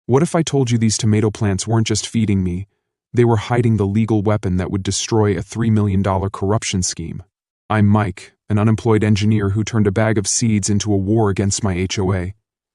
What if I told you these tomato plants weren't just feeding me, they were hiding the legal weapon that would destroy a $3 million corruption scheme? I'm Mike, an unemployed engineer who turned a bag of seeds into a war against my HOA.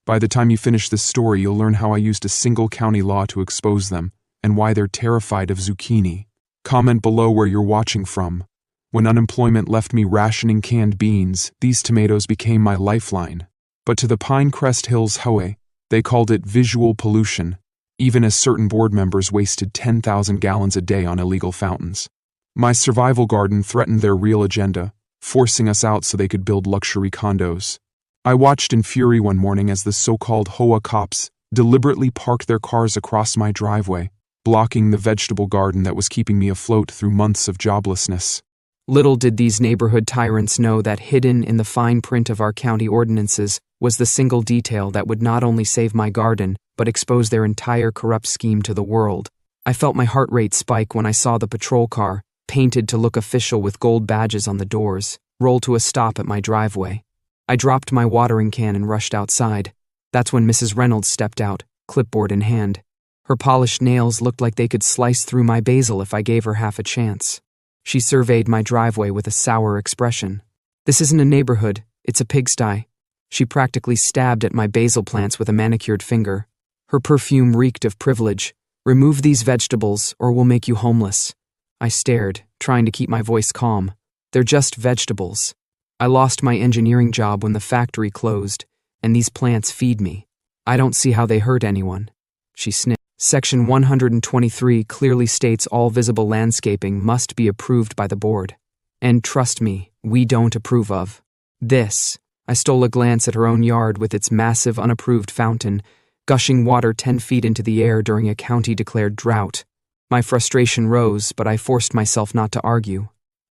By the time you finish this story, you'll learn how I used a single county law to expose them, and why they're terrified of zucchini. Comment below where you're watching from. When unemployment left me rationing canned beans, these tomatoes became my lifeline. But to the Pinecrest Hills HOA, they called it visual pollution, even as certain board members wasted 10,000 gallons a day on illegal fountains. My survival garden threatened their real agenda, forcing us out so they could build luxury condos. I watched in fury one morning as the so-called HOA cops deliberately parked their cars across my driveway, blocking the vegetable garden that was keeping me afloat through months of joblessness. Little did these neighborhood tyrants know that hidden in the fine print of our county ordinances was the single detail that would not only save my garden, but expose their entire corrupt scheme to the world. I felt my heart rate spike when I saw the patrol car, painted to look official with gold badges on the doors, roll to a stop at my driveway. I dropped my watering can and rushed outside. That's when Mrs. Reynolds stepped out, clipboard in hand. Her polished nails looked like they could slice through my basil if I gave her half a chance. She surveyed my driveway with a sour expression. "This isn't a neighborhood, it's a pigsty." She practically stabbed at my basil plants with a manicured finger. Her perfume reeked of privilege. "Remove these vegetables or we'll make you homeless." I stared, trying to keep my voice calm. "They're just vegetables. I lost my engineering job when the factory closed, and these plants feed me. I don't see how they hurt anyone." She sniffed. Section 123 clearly states all visible landscaping must be approved by the board. And trust me, we don't approve of this. I stole a glance at her own yard with its massive unapproved fountain, gushing water 10 feet into the air during a county-declared drought. My frustration rose, but I forced myself not to argue.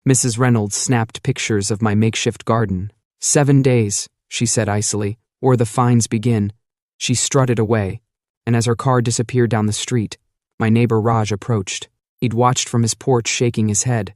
Mrs. Reynolds snapped pictures of my makeshift garden. 7 days, she said icily, or the fines begin. She strutted away, and as her car disappeared down the street, my neighbor Raj approached. He'd watched from his porch, shaking his head.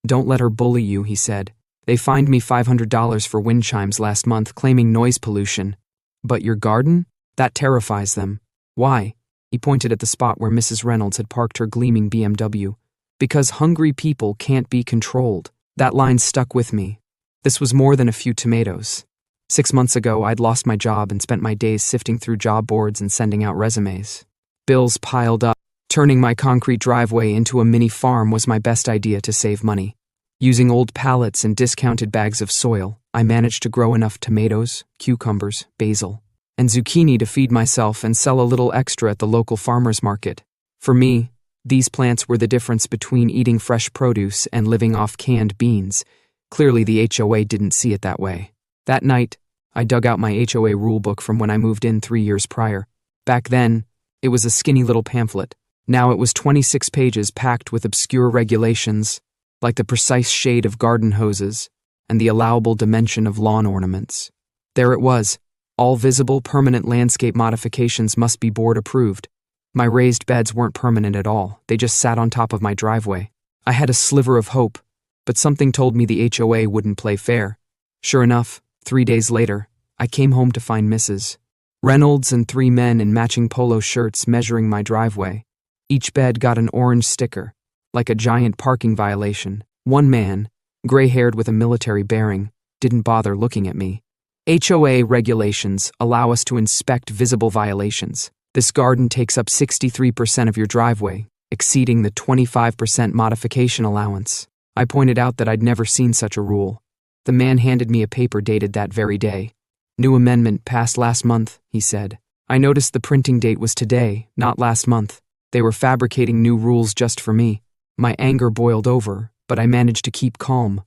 "Don't let her bully you," he said. "They fined me $500 for wind chimes last month, claiming noise pollution." "But your garden? That terrifies them." "Why?" He pointed at the spot where Mrs. Reynolds had parked her gleaming BMW. "Because hungry people can't be controlled." That line stuck with me. This was more than a few tomatoes. 6 months ago, I'd lost my job and spent my days sifting through job boards and sending out resumes. Bills piled up. Turning my concrete driveway into a mini farm was my best idea to save money. Using old pallets and discounted bags of soil, I managed to grow enough tomatoes, cucumbers, basil, and zucchini to feed myself and sell a little extra at the local farmer's market. For me, these plants were the difference between eating fresh produce and living off canned beans. Clearly, the HOA didn't see it that way. That night, I dug out my HOA rulebook from when I moved in 3 years prior. Back then, it was a skinny little pamphlet. Now it was 26 pages packed with obscure regulations, like the precise shade of garden hoses and the allowable dimension of lawn ornaments. There it was. All visible permanent landscape modifications must be board approved. My raised beds weren't permanent at all. They just sat on top of my driveway. I had a sliver of hope, but something told me the HOA wouldn't play fair. Sure enough, 3 days later, I came home to find Mrs. Reynolds and 3 men in matching polo shirts measuring my driveway. Each bed got an orange sticker, like a giant parking violation. One man, gray-haired with a military bearing, didn't bother looking at me. HOA regulations allow us to inspect visible violations. This garden takes up 63% of your driveway, exceeding the 25% modification allowance. I pointed out that I'd never seen such a rule. The man handed me a paper dated that very day. "New amendment passed last month," he said. I noticed the printing date was today, not last month. They were fabricating new rules just for me. My anger boiled over, but I managed to keep calm.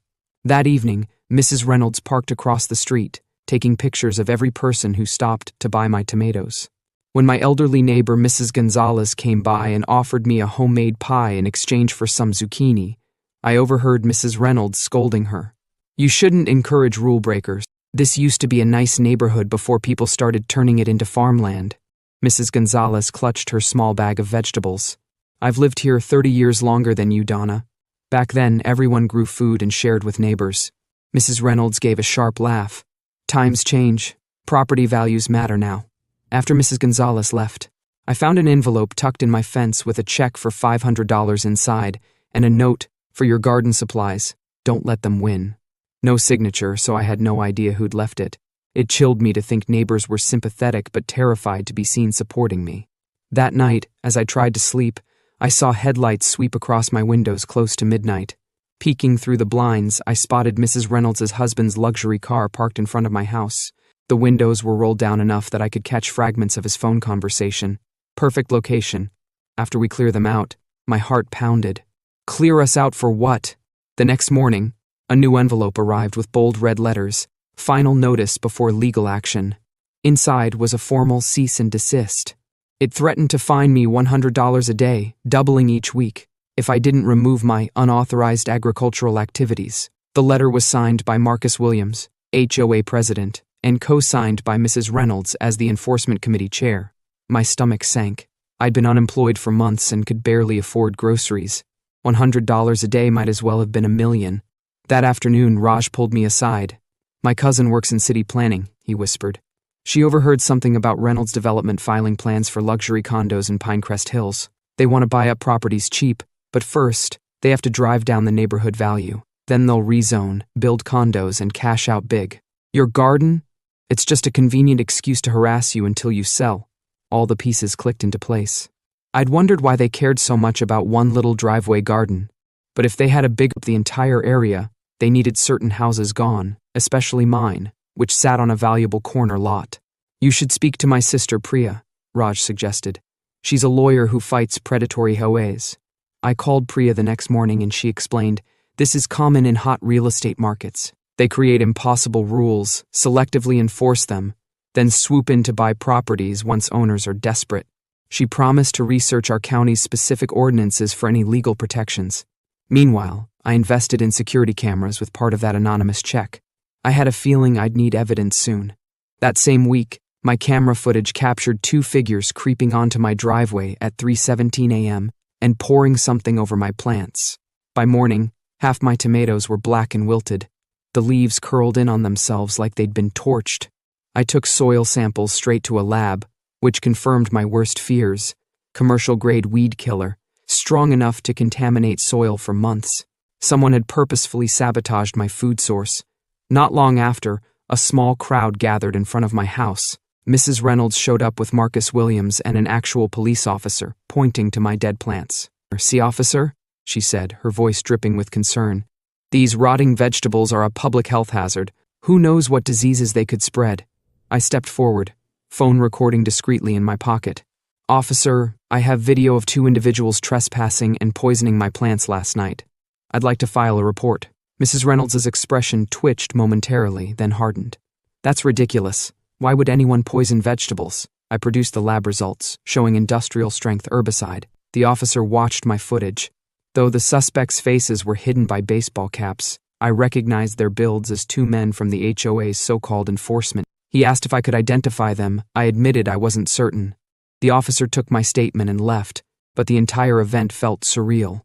That evening, Mrs. Reynolds parked across the street, taking pictures of every person who stopped to buy my tomatoes. When my elderly neighbor Mrs. Gonzalez came by and offered me a homemade pie in exchange for some zucchini, I overheard Mrs. Reynolds scolding her. "You shouldn't encourage rule breakers. This used to be a nice neighborhood before people started turning it into farmland." Mrs. Gonzalez clutched her small bag of vegetables. "I've lived here 30 years longer than you, Donna. Back then, everyone grew food and shared with neighbors." Mrs. Reynolds gave a sharp laugh. "Times change. Property values matter now." After Mrs. Gonzalez left, I found an envelope tucked in my fence with a check for $500 inside and a note, "For your garden supplies, don't let them win." No signature, so I had no idea who'd left it. It chilled me to think neighbors were sympathetic but terrified to be seen supporting me. That night, as I tried to sleep, I saw headlights sweep across my windows close to midnight. Peeking through the blinds, I spotted Mrs. Reynolds' husband's luxury car parked in front of my house. The windows were rolled down enough that I could catch fragments of his phone conversation. Perfect location. After we clear them out, my heart pounded. Clear us out for what? The next morning, a new envelope arrived with bold red letters, "Final notice before legal action." Inside was a formal cease and desist. It threatened to fine me $100 a day, doubling each week, if I didn't remove my unauthorized agricultural activities. The letter was signed by Marcus Williams, HOA president, and co-signed by Mrs. Reynolds as the enforcement committee chair. My stomach sank. I'd been unemployed for months and could barely afford groceries. $100 a day might as well have been $1 million. That afternoon, Raj pulled me aside. "My cousin works in city planning," he whispered. "She overheard something about Reynolds Development filing plans for luxury condos in Pinecrest Hills. They want to buy up properties cheap, but first, they have to drive down the neighborhood value. Then they'll rezone, build condos, and cash out big. Your garden? It's just a convenient excuse to harass you until you sell." All the pieces clicked into place. I'd wondered why they cared so much about one little driveway garden. But if they had to big up the entire area, they needed certain houses gone, especially mine, which sat on a valuable corner lot. "You should speak to my sister Priya," Raj suggested. "She's a lawyer who fights predatory HOAs." I called Priya the next morning and she explained, "This is common in hot real estate markets. They create impossible rules, selectively enforce them, then swoop in to buy properties once owners are desperate." She promised to research our county's specific ordinances for any legal protections. Meanwhile, I invested in security cameras with part of that anonymous check. I had a feeling I'd need evidence soon. That same week, my camera footage captured two figures creeping onto my driveway at 3:17 a.m. and pouring something over my plants. By morning, half my tomatoes were black and wilted. The leaves curled in on themselves like they'd been torched. I took soil samples straight to a lab, which confirmed my worst fears: commercial-grade weed killer, strong enough to contaminate soil for months. Someone had purposefully sabotaged my food source. Not long after, a small crowd gathered in front of my house. Mrs. Reynolds showed up with Marcus Williams and an actual police officer, pointing to my dead plants. "See, officer?" she said, her voice dripping with concern. "These rotting vegetables are a public health hazard. Who knows what diseases they could spread?" I stepped forward, phone recording discreetly in my pocket. "Officer, I have video of 2 individuals trespassing and poisoning my plants last night. I'd like to file a report." Mrs. Reynolds' expression twitched momentarily, then hardened. "That's ridiculous. Why would anyone poison vegetables?" I produced the lab results, showing industrial-strength herbicide. The officer watched my footage. Though the suspects' faces were hidden by baseball caps, I recognized their builds as 2 men from the HOA's so-called enforcement. He asked if I could identify them. I admitted I wasn't certain. The officer took my statement and left, but the entire event felt surreal.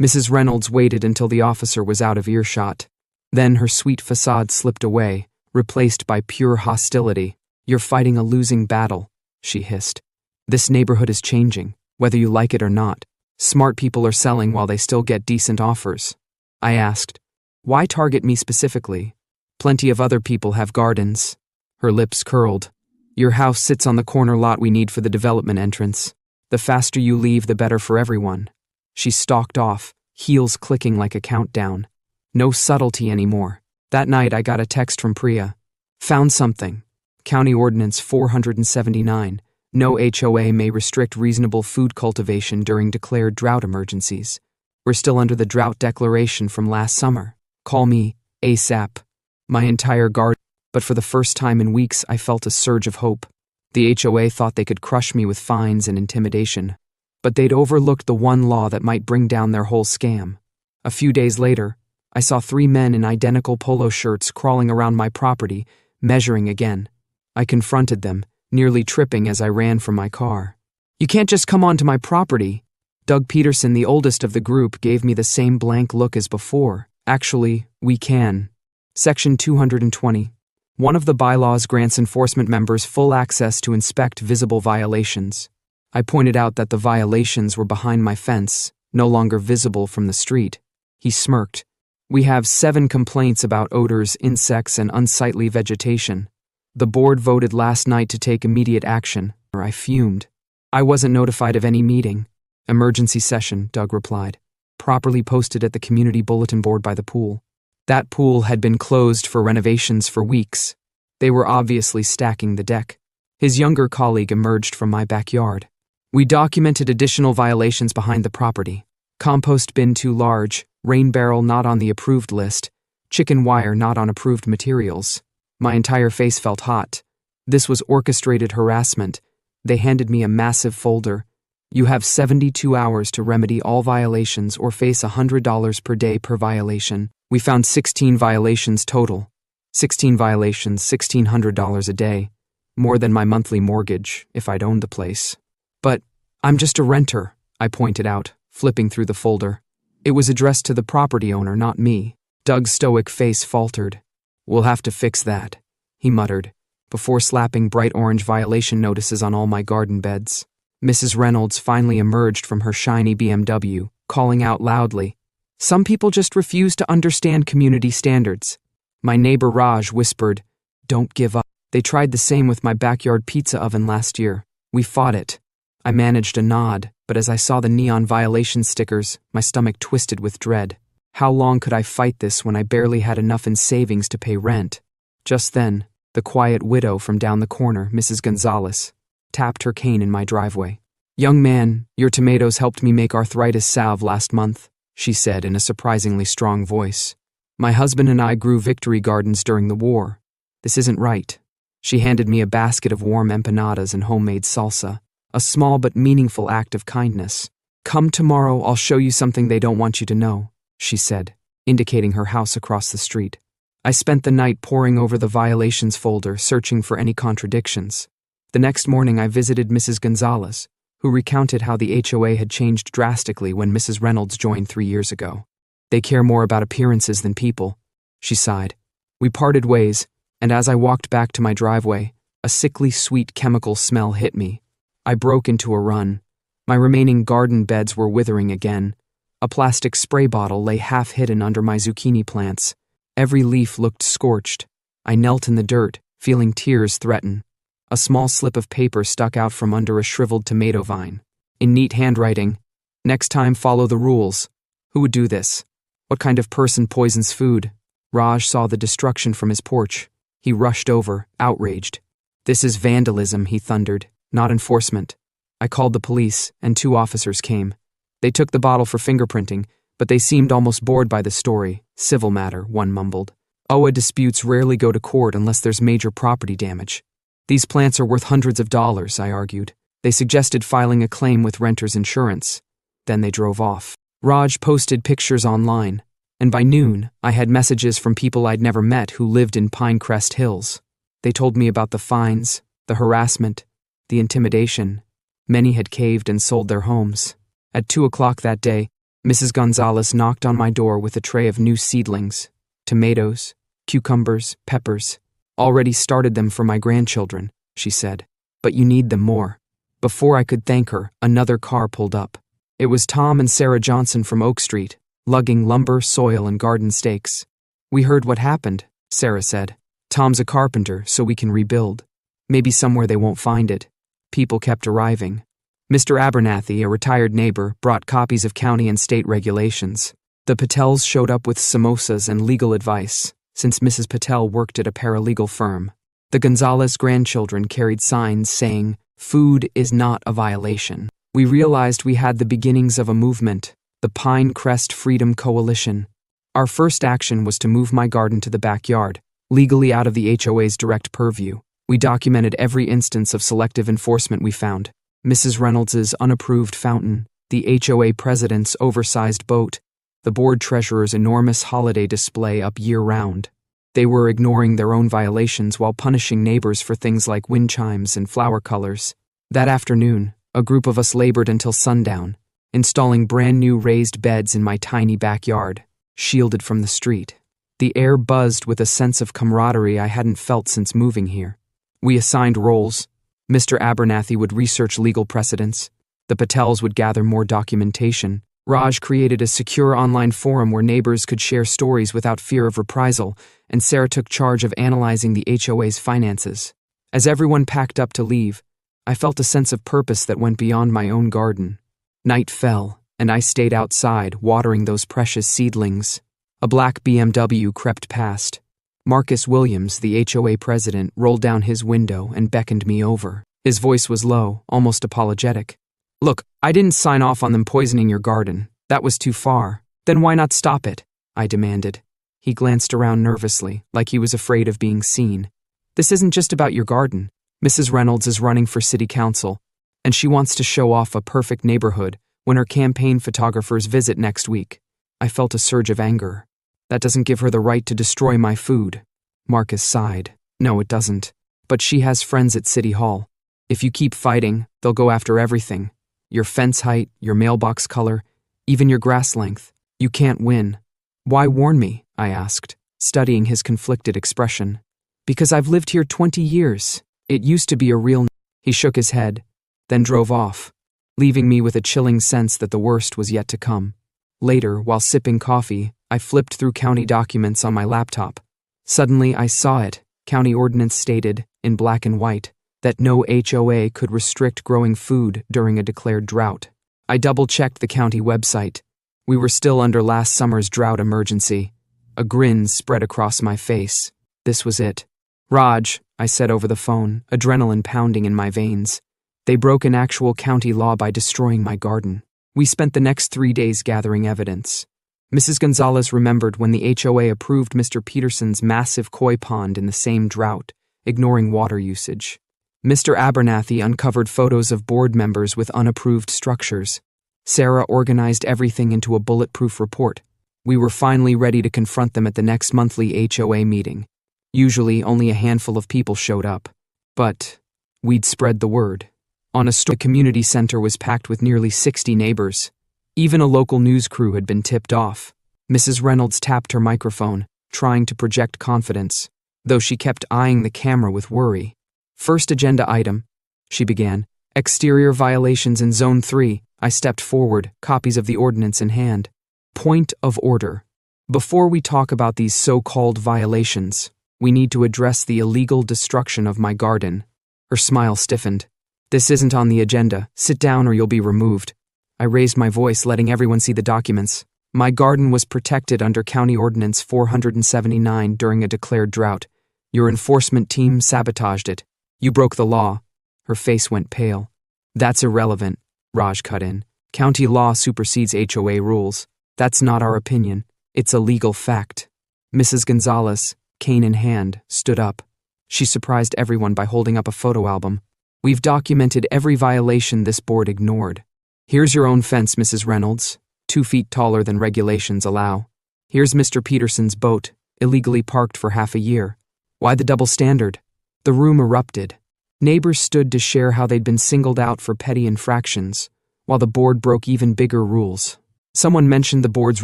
Mrs. Reynolds waited until the officer was out of earshot. Then her sweet facade slipped away, replaced by pure hostility. "You're fighting a losing battle," she hissed. "This neighborhood is changing, whether you like it or not. Smart people are selling while they still get decent offers." I asked, "Why target me specifically? Plenty of other people have gardens." Her lips curled. "Your house sits on the corner lot we need for the development entrance. The faster you leave, the better for everyone." She stalked off, heels clicking like a countdown. No subtlety anymore. That night I got a text from Priya. "Found something. County Ordinance 479. No HOA may restrict reasonable food cultivation during declared drought emergencies. We're still under the drought declaration from last summer. Call me ASAP." My entire garden. But for the first time in weeks, I felt a surge of hope. The HOA thought they could crush me with fines and intimidation. But they'd overlooked the one law that might bring down their whole scam. A few days later, I saw 3 men in identical polo shirts crawling around my property, measuring again. I confronted them, nearly tripping as I ran from my car. "You can't just come onto my property." Doug Peterson, the oldest of the group, gave me the same blank look as before. "Actually, we can." Section 220. One of the bylaws grants enforcement members full access to inspect visible violations. I pointed out that the violations were behind my fence, no longer visible from the street. He smirked. We have 7 complaints about odors, insects, and unsightly vegetation. The board voted last night to take immediate action. I fumed. I wasn't notified of any meeting. Emergency session, Doug replied. Properly posted at the community bulletin board by the pool. That pool had been closed for renovations for weeks. They were obviously stacking the deck. His younger colleague emerged from my backyard. We documented additional violations behind the property. Compost bin too large, rain barrel not on the approved list, chicken wire not on approved materials. My entire face felt hot. This was orchestrated harassment. They handed me a massive folder. You have 72 hours to remedy all violations or face $100 per day per violation. We found 16 violations total. 16 violations, $1,600 a day. More than my monthly mortgage, if I'd owned the place. But I'm just a renter, I pointed out, flipping through the folder. It was addressed to the property owner, not me. Doug's stoic face faltered. We'll have to fix that, he muttered, before slapping bright orange violation notices on all my garden beds. Mrs. Reynolds finally emerged from her shiny BMW, calling out loudly, Some people just refuse to understand community standards. My neighbor Raj whispered, Don't give up. They tried the same with my backyard pizza oven last year. We fought it. I managed a nod, but as I saw the neon violation stickers, my stomach twisted with dread. How long could I fight this when I barely had enough in savings to pay rent? Just then, the quiet widow from down the corner, Mrs. Gonzalez, tapped her cane in my driveway. Young man, your tomatoes helped me make arthritis salve last month, she said in a surprisingly strong voice. My husband and I grew victory gardens during the war. This isn't right. She handed me a basket of warm empanadas and homemade salsa, a small but meaningful act of kindness. Come tomorrow, I'll show you something they don't want you to know, she said, indicating her house across the street. I spent the night poring over the violations folder, searching for any contradictions. The next morning I visited Mrs. Gonzalez, who recounted how the HOA had changed drastically when Mrs. Reynolds joined 3 years ago. They care more about appearances than people, she sighed. We parted ways, and as I walked back to my driveway, a sickly sweet chemical smell hit me. I broke into a run. My remaining garden beds were withering again. A plastic spray bottle lay half hidden under my zucchini plants. Every leaf looked scorched. I knelt in the dirt, feeling tears threaten. A small slip of paper stuck out from under a shriveled tomato vine. In neat handwriting, Next time follow the rules. Who would do this? What kind of person poisons food? Raj saw the destruction from his porch. He rushed over, outraged. This is vandalism, he thundered, not enforcement. I called the police, and 2 officers came. They took the bottle for fingerprinting, but they seemed almost bored by the story. Civil matter, one mumbled. HOA disputes rarely go to court unless there's major property damage. These plants are worth hundreds of dollars, I argued. They suggested filing a claim with renter's insurance. Then they drove off. Raj posted pictures online, and by noon, I had messages from people I'd never met who lived in Pinecrest Hills. They told me about the fines, the harassment, the intimidation. Many had caved and sold their homes. At 2 o'clock that day, Mrs. Gonzalez knocked on my door with a tray of new seedlings, tomatoes, cucumbers, peppers. Already started them for my grandchildren, she said. But you need them more. Before I could thank her, another car pulled up. It was Tom and Sarah Johnson from Oak Street, lugging lumber, soil, and garden stakes. We heard what happened, Sarah said. Tom's a carpenter, so we can rebuild. Maybe somewhere they won't find it. People kept arriving. Mr. Abernathy, a retired neighbor, brought copies of county and state regulations. The Patels showed up with samosas and legal advice, since Mrs. Patel worked at a paralegal firm. The Gonzalez grandchildren carried signs saying, "Food is not a violation." We realized we had the beginnings of a movement, the Pinecrest Freedom Coalition. Our first action was to move my garden to the backyard, legally out of the HOA's direct purview. We documented every instance of selective enforcement we found. Mrs. Reynolds's unapproved fountain, the HOA president's oversized boat, the board treasurer's enormous holiday display up year-round. They were ignoring their own violations while punishing neighbors for things like wind chimes and flower colors. That afternoon, a group of us labored until sundown, installing brand-new raised beds in my tiny backyard, shielded from the street. The air buzzed with a sense of camaraderie I hadn't felt since moving here. We assigned roles. Mr. Abernathy would research legal precedents. The Patels would gather more documentation. Raj created a secure online forum where neighbors could share stories without fear of reprisal, and Sarah took charge of analyzing the HOA's finances. As everyone packed up to leave, I felt a sense of purpose that went beyond my own garden. Night fell, and I stayed outside, watering those precious seedlings. A black BMW crept past. Marcus Williams, the HOA president, rolled down his window and beckoned me over. His voice was low, almost apologetic. "Look, I didn't sign off on them poisoning your garden. That was too far. Then why not stop it?" I demanded. He glanced around nervously, like he was afraid of being seen. "This isn't just about your garden. Mrs. Reynolds is running for city council, and she wants to show off a perfect neighborhood when her campaign photographers visit next week." I felt a surge of anger. "That doesn't give her the right to destroy my food." Marcus sighed. "No, it doesn't. But she has friends at City Hall. If you keep fighting, they'll go after everything. Your fence height, your mailbox color, even your grass length. You can't win." "Why warn me?" I asked, studying his conflicted expression. "Because I've lived here 20 years. It used to be a real..." He shook his head, then drove off, leaving me with a chilling sense that the worst was yet to come. Later, while sipping coffee, I flipped through county documents on my laptop. Suddenly, I saw it. County ordinance stated, in black and white, that no HOA could restrict growing food during a declared drought. I double-checked the county website. We were still under last summer's drought emergency. A grin spread across my face. This was it. "Raj," I said over the phone, adrenaline pounding in my veins. "They broke an actual county law by destroying my garden." We spent the next 3 days gathering evidence. Mrs. Gonzalez remembered when the HOA approved Mr. Peterson's massive koi pond in the same drought, ignoring water usage. Mr. Abernathy uncovered photos of board members with unapproved structures. Sarah organized everything into a bulletproof report. We were finally ready to confront them at the next monthly HOA meeting. Usually, only a handful of people showed up. But we'd spread the word. The community center was packed with nearly 60 neighbors. Even a local news crew had been tipped off. Mrs. Reynolds tapped her microphone, trying to project confidence, though she kept eyeing the camera with worry. "First agenda item," she began. "Exterior violations in Zone 3. I stepped forward, copies of the ordinance in hand. "Point of order. Before we talk about these so-called violations, we need to address the illegal destruction of my garden." Her smile stiffened. "This isn't on the agenda. Sit down or you'll be removed." I raised my voice, letting everyone see the documents. "My garden was protected under County Ordinance 479 during a declared drought. Your enforcement team sabotaged it. You broke the law." Her face went pale. "That's irrelevant," Raj cut in. "County law supersedes HOA rules. That's not our opinion. It's a legal fact." Mrs. Gonzalez, cane in hand, stood up. She surprised everyone by holding up a photo album. "We've documented every violation this board ignored. Here's your own fence, Mrs. Reynolds, 2 feet taller than regulations allow. Here's Mr. Peterson's boat, illegally parked for half a year. Why the double standard?" The room erupted. Neighbors stood to share how they'd been singled out for petty infractions, while the board broke even bigger rules. Someone mentioned the board's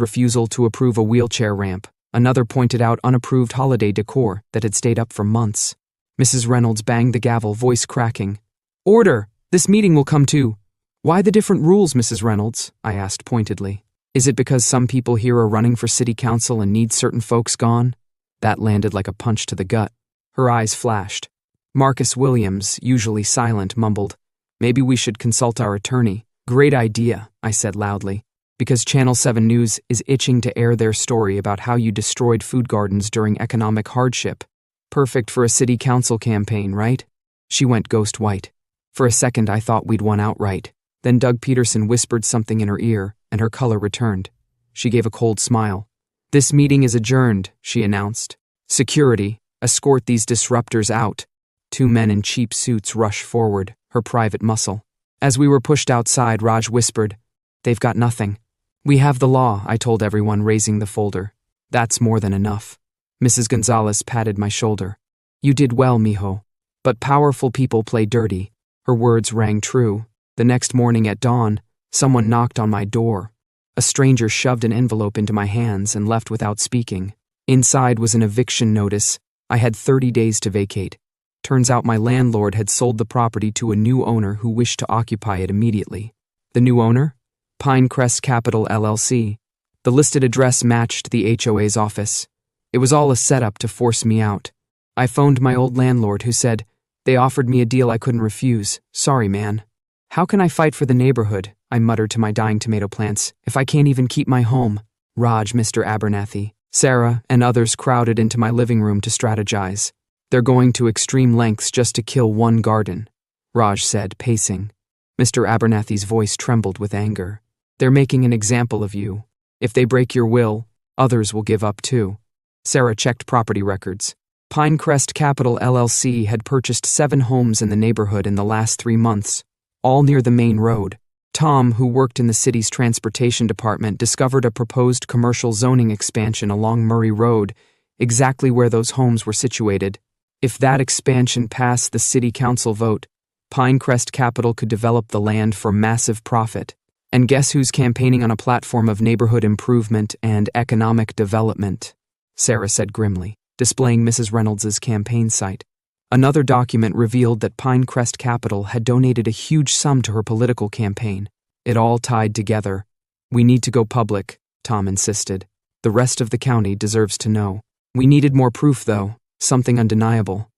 refusal to approve a wheelchair ramp. Another pointed out unapproved holiday decor that had stayed up for months. Mrs. Reynolds banged the gavel, voice cracking. "Order! This meeting will come to..." "Why the different rules, Mrs. Reynolds?" I asked pointedly. "Is it because some people here are running for city council and need certain folks gone?" That landed like a punch to the gut. Her eyes flashed. Marcus Williams, usually silent, mumbled, "Maybe we should consult our attorney." "Great idea," I said loudly, "because Channel 7 News is itching to air their story about how you destroyed food gardens during economic hardship. Perfect for a city council campaign, right?" She went ghost white. For a second I thought we'd won outright. Then Doug Peterson whispered something in her ear, and her color returned. She gave a cold smile. "This meeting is adjourned," she announced. "Security, escort these disruptors out." 2 men in cheap suits rushed forward, her private muscle. As we were pushed outside, Raj whispered, "They've got nothing." "We have the law," I told everyone, raising the folder. "That's more than enough." Mrs. Gonzalez patted my shoulder. "You did well, mijo. But powerful people play dirty." Her words rang true. The next morning at dawn, someone knocked on my door. A stranger shoved an envelope into my hands and left without speaking. Inside was an eviction notice. I had 30 days to vacate. Turns out my landlord had sold the property to a new owner who wished to occupy it immediately. The new owner? Pinecrest Capital LLC. The listed address matched the HOA's office. It was all a setup to force me out. I phoned my old landlord, who said, "They offered me a deal I couldn't refuse. Sorry, man." "How can I fight for the neighborhood?" I muttered to my dying tomato plants, "if I can't even keep my home?" Raj, Mr. Abernathy, Sarah, and others crowded into my living room to strategize. "They're going to extreme lengths just to kill one garden," Raj said, pacing. Mr. Abernathy's voice trembled with anger. "They're making an example of you. If they break your will, others will give up too." Sarah checked property records. Pinecrest Capital LLC had purchased 7 homes in the neighborhood in the last 3 months, all near the main road. Tom, who worked in the city's transportation department, discovered a proposed commercial zoning expansion along Murray Road, exactly where those homes were situated. If that expansion passed the city council vote, Pinecrest Capital could develop the land for massive profit. And guess who's campaigning on a platform of neighborhood improvement and economic development? Sarah said grimly, displaying Mrs. Reynolds's campaign site. Another document revealed that Pinecrest Capital had donated a huge sum to her political campaign. It all tied together. "We need to go public," Tom insisted. "The rest of the county deserves to know." We needed more proof, though, something undeniable.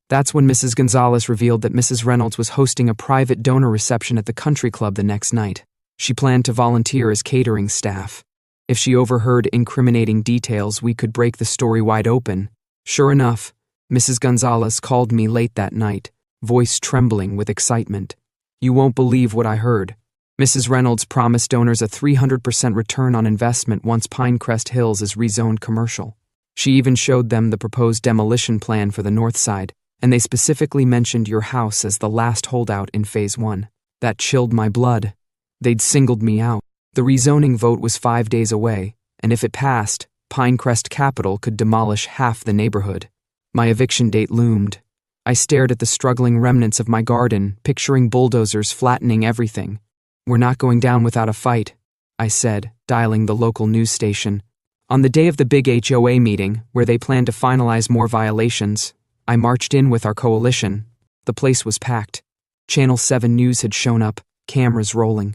That's when Mrs. Gonzalez revealed that Mrs. Reynolds was hosting a private donor reception at the country club the next night. She planned to volunteer as catering staff. If she overheard incriminating details, we could break the story wide open. Sure enough, Mrs. Gonzalez called me late that night, voice trembling with excitement. "You won't believe what I heard. Mrs. Reynolds promised donors a 300% return on investment once Pinecrest Hills is rezoned commercial. She even showed them the proposed demolition plan for the north side, and they specifically mentioned your house as the last holdout in Phase 1. That chilled my blood. They'd singled me out. The rezoning vote was 5 days away, and if it passed, Pinecrest Capital could demolish half the neighborhood. My eviction date loomed. I stared at the struggling remnants of my garden, picturing bulldozers flattening everything. "We're not going down without a fight," I said, dialing the local news station. On the day of the big HOA meeting, where they planned to finalize more violations, I marched in with our coalition. The place was packed. Channel 7 News had shown up, cameras rolling.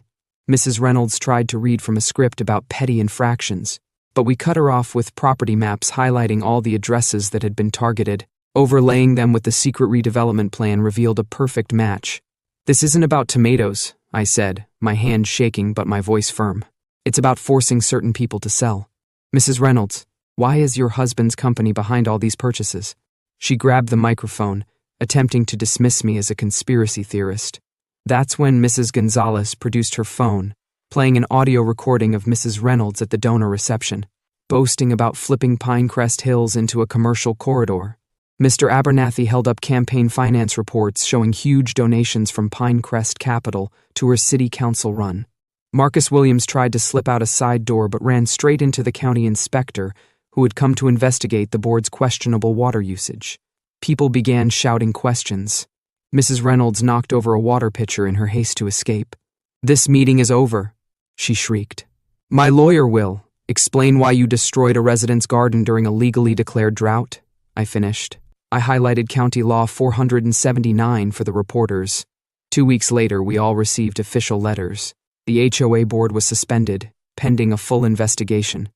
Mrs. Reynolds tried to read from a script about petty infractions, but we cut her off with property maps highlighting all the addresses that had been targeted. Overlaying them with the secret redevelopment plan revealed a perfect match. "This isn't about tomatoes," I said, my hand shaking but my voice firm. "It's about forcing certain people to sell." "Mrs. Reynolds, why is your husband's company behind all these purchases?" She grabbed the microphone, attempting to dismiss me as a conspiracy theorist. That's when Mrs. Gonzalez produced her phone, playing an audio recording of Mrs. Reynolds at the donor reception, boasting about flipping Pinecrest Hills into a commercial corridor. Mr. Abernathy held up campaign finance reports showing huge donations from Pinecrest Capital to her city council run. Marcus Williams tried to slip out a side door but ran straight into the county inspector, who had come to investigate the board's questionable water usage. People began shouting questions. Mrs. Reynolds knocked over a water pitcher in her haste to escape. "This meeting is over," she shrieked. "My lawyer will explain why you destroyed a resident's garden during a legally declared drought," I finished. I highlighted County Law 479 for the reporters. 2 weeks later, we all received official letters. The HOA board was suspended, pending a full investigation.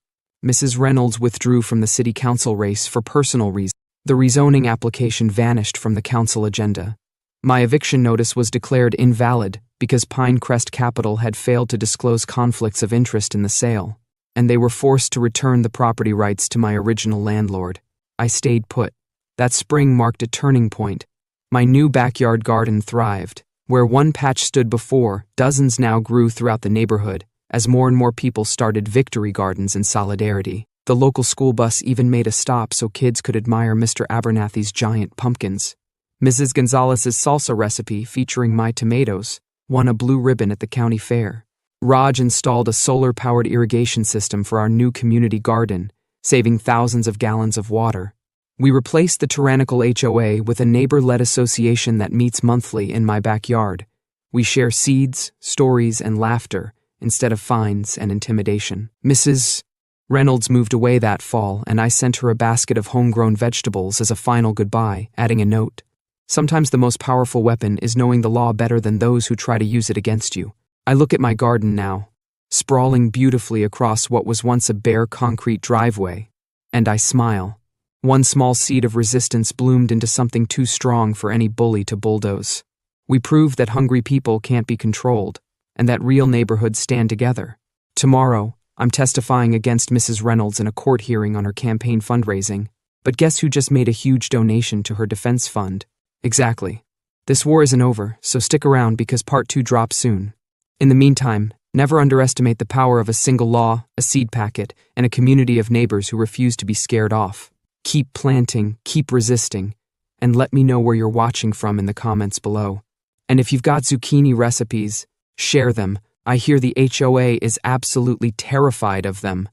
Mrs. Reynolds withdrew from the city council race for personal reasons. The rezoning application vanished from the council agenda. My eviction notice was declared invalid because Pinecrest Capital had failed to disclose conflicts of interest in the sale, and they were forced to return the property rights to my original landlord. I stayed put. That spring marked a turning point. My new backyard garden thrived. Where one patch stood before, dozens now grew throughout the neighborhood, as more and more people started victory gardens in solidarity. The local school bus even made a stop so kids could admire Mr. Abernathy's giant pumpkins. Mrs. Gonzalez's salsa recipe, featuring my tomatoes, won a blue ribbon at the county fair. Raj installed a solar-powered irrigation system for our new community garden, saving thousands of gallons of water. We replaced the tyrannical HOA with a neighbor-led association that meets monthly in my backyard. We share seeds, stories, and laughter, instead of fines and intimidation. Mrs. Reynolds moved away that fall, and I sent her a basket of homegrown vegetables as a final goodbye, adding a note. Sometimes the most powerful weapon is knowing the law better than those who try to use it against you. I look at my garden now, sprawling beautifully across what was once a bare concrete driveway, and I smile. One small seed of resistance bloomed into something too strong for any bully to bulldoze. We proved that hungry people can't be controlled, and that real neighborhoods stand together. Tomorrow, I'm testifying against Mrs. Reynolds in a court hearing on her campaign fundraising. But guess who just made a huge donation to her defense fund? Exactly. This war isn't over, so stick around because part 2 drops soon. In the meantime, never underestimate the power of a single law, a seed packet, and a community of neighbors who refuse to be scared off. Keep planting, keep resisting, and let me know where you're watching from in the comments below. And if you've got zucchini recipes, share them. I hear the HOA is absolutely terrified of them.